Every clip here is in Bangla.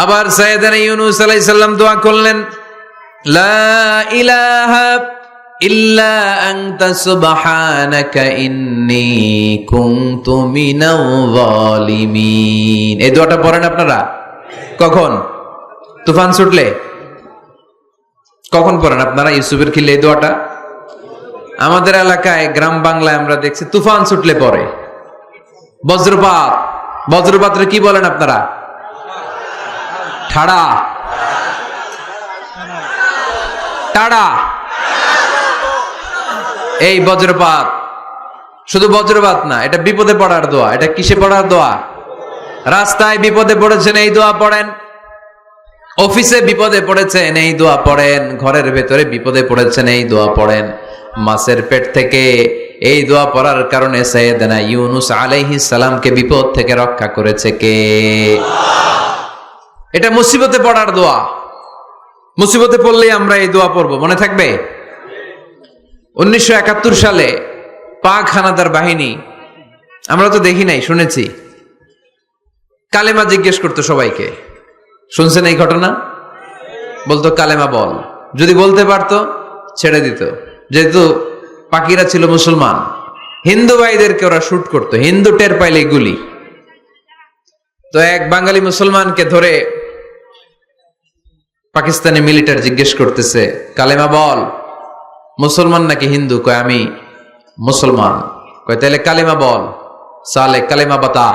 আবার সাইয়েদনা ইউনূস আলাইহিস সালাম দোয়া করলেন, লা ইলাহা ইল্লা আনতা সুবহানাকা ইন্নী কুনতু মিনাল যালিমিন। এই দোয়াটা পড়েন আপনারা কখন? তুফান ছুটলে। কখন পড়েন আপনারা ইউসুফের খিলে এই দোয়াটা? আমাদের এলাকায় গ্রাম বাংলায় আমরা দেখছি তুফান ছুটলে পড়ে। বজ্রপাত, বজ্রপাতরে কি বলেন আপনারা? ঠাড়া, টাড়া। এই বজ্রপাত শুধু বজ্রপাত না, এটা বিপদে পড়ার দোয়া। এটা কিসে পড়ার দোয়া? রাস্তায় বিপদে পড়েছেন এই দোয়া পড়েন, অফিসে বিপদে পড়েছেন এই দোয়া পড়েন, ঘরের ভেতরে বিপদে পড়েছেন এই দোয়া পড়েন। মাছের পেট থেকে এই দোয়া পড়ার কারণে সাইয়েদনা ইউনূস আলাইহিস সালামকে বিপদ থেকে রক্ষা করেছে কে? এটা মুসিবতে পড়ার দোয়া। মুসিবতে পড়লেই আমরা এই দোয়া পড়বো, মনে থাকবে? 1971 সালে পাক হানাদার বাহিনী, আমরা তো দেখি নাই, শুনেছি, কালেমা জিজ্ঞেস করতো সবাইকে। শুনছেন এই ঘটনা? বলতো কালেমা বল, যদি বলতে পারতো ছেড়ে দিত। যেহেতু পাকিরা ছিল মুসলমান, হিন্দু ভাইদেরকে ওরা শুট করতো, হিন্দু টের পাইলে গুলি। তো এক বাঙালি মুসলমানকে ধরে পাকিস্তানি মিলিটারি জিজ্ঞেস করতেছে, কালেমা বল। মুসলমান নাকি হিন্দু? কয় আমি মুসলমান। কয় তাহলে কালেমা বল। সালে কালেমা বাতা।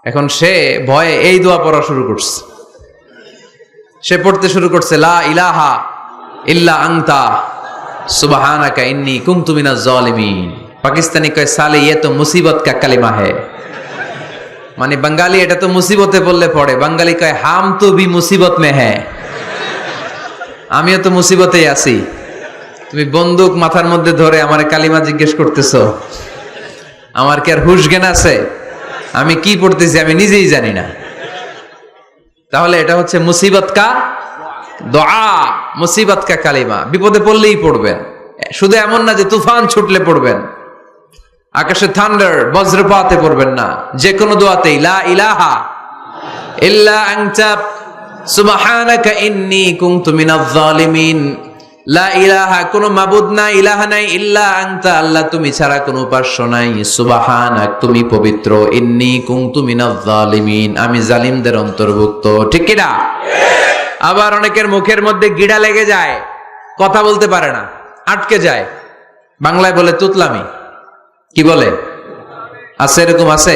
এখন সে ভয়ে এই দোয়া পড়া শুরু করছে। সে পড়তে শুরু করছে, লা ইলাহা ইল্লা আনতা সুবহানাকা ইন্নী কুনতু মিনাজ জালিমিন। পাকিস্তানি কয় সালে ইয়ে তো মুসিবত কা কালিমা है। মানে বাঙালি এটা তো মুসিবতে পড়লে পড়ে। বাঙালি কয় হাম তো ভি মুসিবত মে হ্যাঁ, আমিও তো মুসিবতেই আছি। তুমি বন্দুক মাথার মধ্যে ধরে আমার কালিমা জিজ্ঞেস করতেছো, আমার কি আর হুশ জ্ঞান আছে? আমি কি পড়তেছি আমি নিজেই জানি না। তাহলে এটা হচ্ছে মুসিবত কা দোয়া, মুসিবত কা কালিমা। বিপদে পড়লেই পড়বেন, শুধু এমন না যে তুফান ছুটলে পড়বেন, আকাশে থান্ডার বজ্রপাতে পড়বেন না। যে কোনো দোয়াতেই লা ইলাহা ইল্লা আনতা সুবহানাকা ইন্নী কুনতু মিনাজ জালিমিন। লা ইলাহা, কোনো মাবুদ নাই, ইলাহা নাই, ইল্লা আনতা, আল্লাহ তুমি ছাড়া কোনো উপাস্য নাই, সুবহানাক, তুমি পবিত্র, ইন্নী কুনতু মিনাজ জালিমিন, আমি জালিমদের অন্তর্ভুক্ত। ঠিক কি না? আবার অনেকের মুখের মধ্যে গিড়া লেগে যায়, কথা বলতে পারে না, আটকে যায়। বাংলায় বলে তুতলামি। কি বলে? আছে, এরকম আছে।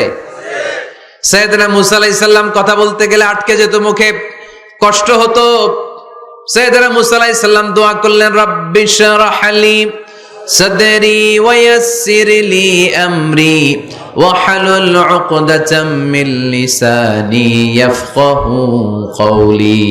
সাইয়েদনা মুসা আলাইহিস সালাম কথা বলতে গেলে আটকে যেত, মুখে কষ্ট হতো। সাইয়েদনা মুসা আলাইহিস সালাম দোয়া করলেন, রাব্বি শরহ লি সাদরি ওয়া ইয়াসসির লি আমরি ওয়াহলুল উকদাতাম মিন লিসানি ইয়াফকাহু কওলি।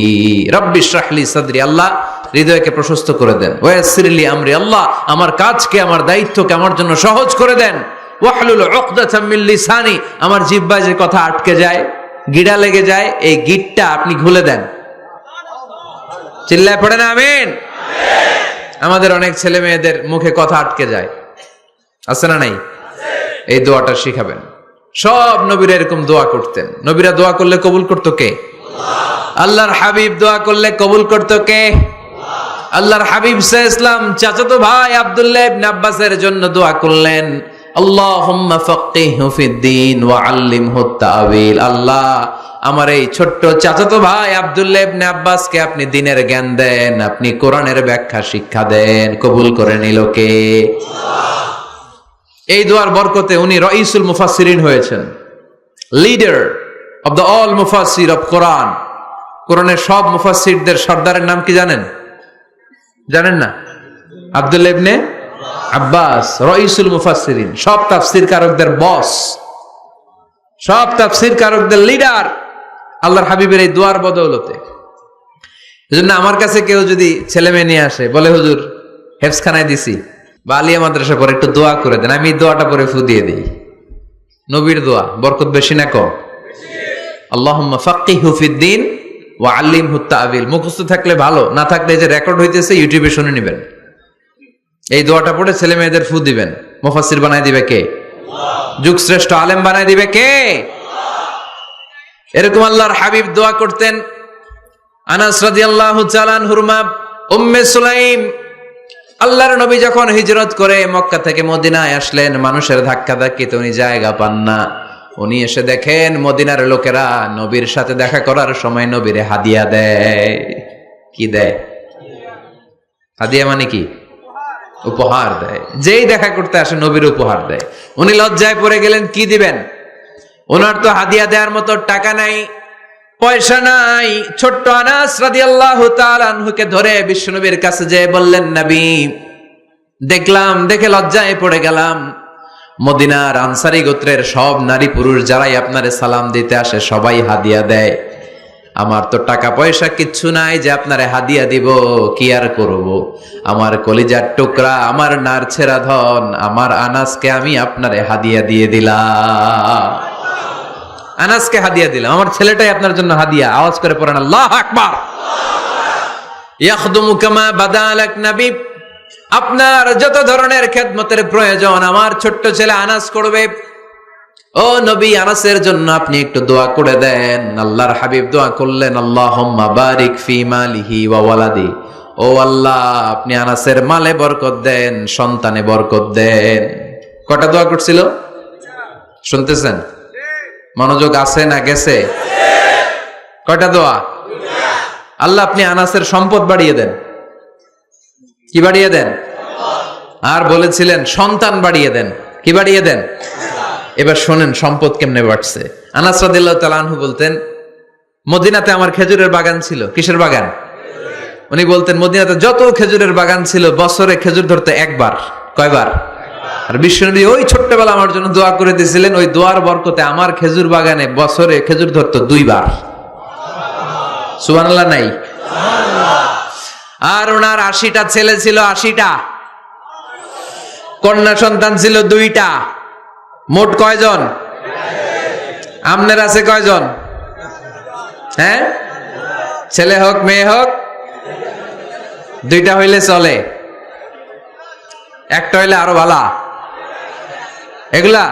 রাব্বি শরহ লি সাদরি, আল্লাহ হৃদয়কে প্রশস্ত করে দেন। ওয়া ইয়াসসির লি আমরি, আল্লাহ আমার কাজকে, আমার দায়িত্বকে আমার জন্য সহজ করে দেন। ওয়াহলুল উকদাতাম মিন লিসানি, আমার জিহ্বায় যে কথা আটকে যায়, গিড়া লেগে যায়, এই গিটটা আপনি খুলে দেন। চিল্লায় পড়ে না আমিন। আমাদের অনেক ছেলে মেয়েদের মুখে কথা আটকে যায়, আছে না নাই? এই দোয়াটা শিখাবেন। সব নবীরা এরকম দোয়া করতেন। নবীরা দোয়া করলে কবুল করতো কে? আল্লাহর হাবিব দোয়া করলে কবুল করতো কে? আল্লাহর হাবিব সাল্লাল্লাহু আলাইহি ওয়াসাল্লাম চাচাতো ভাই আব্দুল্লাহ ইবনে আব্বাসের জন্য দোয়া করলেন, আল্লাহুম্মা ফাক্কিহহু ফিদ্দীন ওয়া আল্লিমহু তা'ওয়িল। আল্লাহ আমার এই ছোট্ট চাচাতো ভাই আব্দুল্লাহ ইবনে আব্বাসকে আপনি দ্বীনের জ্ঞান দেন, আপনি কোরআনের ব্যাখ্যা শিক্ষা দেন। কবুল করে নিল কে? এই দোয়ার বরকতে উনি রাইসুল মুফাসসিরিন হয়েছেন, লিডার অফ দ্য অল মুফাসসির অফ কোরআন। কোরআনের সব মুফাসসিরদের সর্দারের নাম কি জানেন? জানেন না? আব্দুল্লাহ ইবনে আব্বাস রাইসুল মুফাসসিরিন, সব তাফসীর কারকদের বস, সব তাফসীর কারকদের লিডার আল্লাহর হাবিবের এই দোয়ার বদৌলতে। এজন্য আমার কাছে কেউ যদি ছেলে মেয়ে নিয়ে আসে, বলে হুজুর হেফজখানায় দিছি বা আলিয়া মাদ্রাসা পরে একটু দোয়া করে দেন, আমি দোয়াটা পরে ফু দিয়ে দিই। নবীর দোয়া বরকত বেশি না কম? আল্লাহুম্মা ফাক্কিহহু ফিদ্দীন ওয়া আল্লিমহু তা'ওয়িল। মুখস্থ থাকলে ভালো, না থাকলে যে রেকর্ড হইতেছে ইউটিউবে শুনে নেবেন। এই দোয়াটা পড়ে ছেলে মেয়েদের ফু দিবেন। মুফাসসির বানায় দিবে কে? যুগ শ্রেষ্ঠ আলেম বানায় দিবে কে? এরকম আল্লাহর হাবিব দোয়া করতেন। আনাস রাদিয়াল্লাহু তাআলা আনহুর মা উম্মে সুলাইম, আল্লাহর নবী যখন হিজরত করে মক্কা থেকে মদিনায় আসলেন, মানুষের ধাক্কাধাক্কিতে উনি জায়গা পান না। উনি এসে দেখেন মদিনার লোকেরা নবীর সাথে দেখা করার সময় নবীরে হাদিয়া দেয়। কি দেয়? হাদিয়া মানে কি? উপহার দেয়। যেই দেখা করতে আসে নবীর উপহার দেয়। উনি লজ্জায় পড়ে গেলেন, কি দিবেন? ওনার তো হাদিয়া দেওয়ার মতো টাকা নাই, পয়সা নাই। ছোট্ট আনাস রাদিয়াল্লাহু তাআলা আনহুকে ধরে বিশ্বনবীর কাছে যেয়ে বললেন, নবী, দেখলাম, দেখে লজ্জায় পড়ে গেলাম, মদিনার আনসারী গোত্রের সব নারী পুরুষ যারাই আপনারে সালাম দিতে আসে সবাই হাদিয়া দেয়। আমার তো টাকা পয়সা কিচ্ছু নাই যে আপনারে হাদিয়া দিব, কি আর করব। আমার কলিজার টুকরা, আমার নারছেরা ধন, আমার আনাসকে আমি আপনারে হাদিয়া দিয়ে দিলাম। আনাসকে হাদিয়া দিলাম, আমার ছেলেটাই আপনার জন্য হাদিয়া। আওয়াজ করে পড়েন আল্লাহু আকবার। ইয়াখদুমু কামা বাদালাক নবী, আপনার যত ধরনের খেদমতের প্রয়োজন আমার ছোট্ট ছেলে আনাস করবে। ও নবী, আনাসের জন্য আপনি একটু দোয়া করে দেন। আল্লাহর হাবিব দোয়া করলেন, আল্লাহুম্মা বারিক ফি মালিহি ওয়া ওয়ালাদি। ও আল্লাহ, আপনি আনাসের মালে বরকত দেন, সন্তানে বরকত দেন। কটা দোয়া করছিল শুনতেছেন? মনোযোগ আছে না গেছে? কয়টা দোয়া? আল্লাহ আপনি আনাসের সম্পদ বাড়িয়ে দেন। কি বাড়িয়ে দেন? আর বলেছিলেন সন্তান বাড়িয়ে দেন। কি বাড়িয়ে দেন? এবার শোনেন সম্পদ কেমনে বাড়ছে। আনাস রাদিয়াল্লাহু তাআলা আনহু বলতেন, মদিনাতে আমার খেজুরের বাগান ছিল। কিসের বাগান? উনি বলতেন মদিনাতে যত খেজুরের বাগান ছিল বছরে খেজুর ধরতে একবার। কয়বার? আর বিশ্বনবী ওই ছোট্টবেলা আমার জন্য দোয়া করে দিয়েছিলেন, ওই দোয়ার বরকতে আমার খেজুর বাগানে বছরে খেজুর ধরতো 2 বার। সুবহানাল্লাহ নাই? আর ওনার 80টা ছেলে ছিল, 80টা। কন্যা সন্তান ছিল 2টা। মোট কয়জন? আমনের আছে কয়জন? হ্যাঁ, ছেলে হোক মেয়ে হোক 2টা হইলে চলে, একটা হইলে আরো ভালো। এগুলা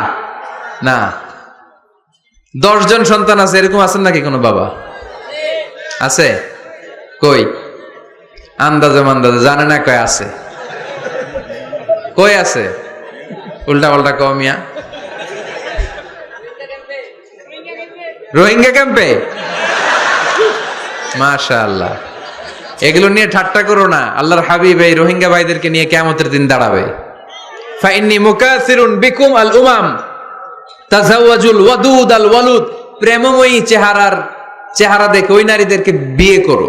না, 10 জন সন্তান আছে, এরকম আছেন নাকি কোনো বাবা? আছে? কই? আন্দাজে মান্দাজে জানে না কয় আছে। কই আছে? উল্টা পাল্টা কও মিয়া। রোহিঙ্গা ক্যাম্পে? মাশাআল্লাহ। এগুলো নিয়ে ঠাট্টা করো না। আল্লাহর হাবিব এই রোহিঙ্গা ভাইদেরকে নিয়ে কিয়ামতের দিন দাঁড়াবে। ফাইন্নী মুকাসিরুন বিকুম আল উমাম তাজাওয়াজুল ওয়াদুদ আল ওয়ালুদ। প্রেমময়ী চেহারা দেখে ওই নারীদেরকে বিয়ে করো,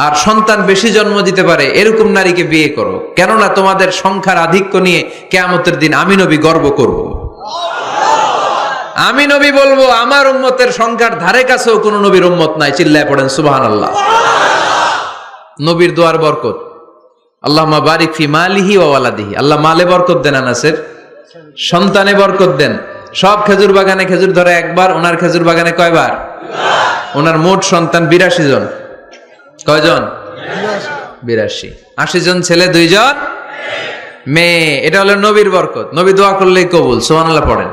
আর সন্তান বেশি জন্ম দিতে পারে এরকম নারীকে বিয়ে করো, কেননা তোমাদের সংখ্যার আধিক্য নিয়ে কিয়ামতের দিন আমি নবী গর্ব করব। আমি নবী বলবো আমার উম্মতের সংখ্যার ধারে কাছেও কোন নবীর উম্মত নাই। চিল্লায় পড়েন সুবহানাল্লাহ। নবীর দোয়ার বরকত। আল্লাহুম্মা বারিক ফি মালিহি ওয়া ওয়ালাদিহি। আল্লাহ মালে বরকত দেন, আনাসের সন্তানে বরকত দেন। সব খেজুর বাগানে খেজুর ধরে একবার, ওনার খেজুর বাগানে কয়বার? ওনার মোট সন্তান 82 জন। কয়জন? 82। 80 জন ছেলে, 2 জন মেয়ে। এটা হলো নবীর বরকত। নবী দোয়া করলেই কবুল। সুবহানাল্লাহ পড়েন।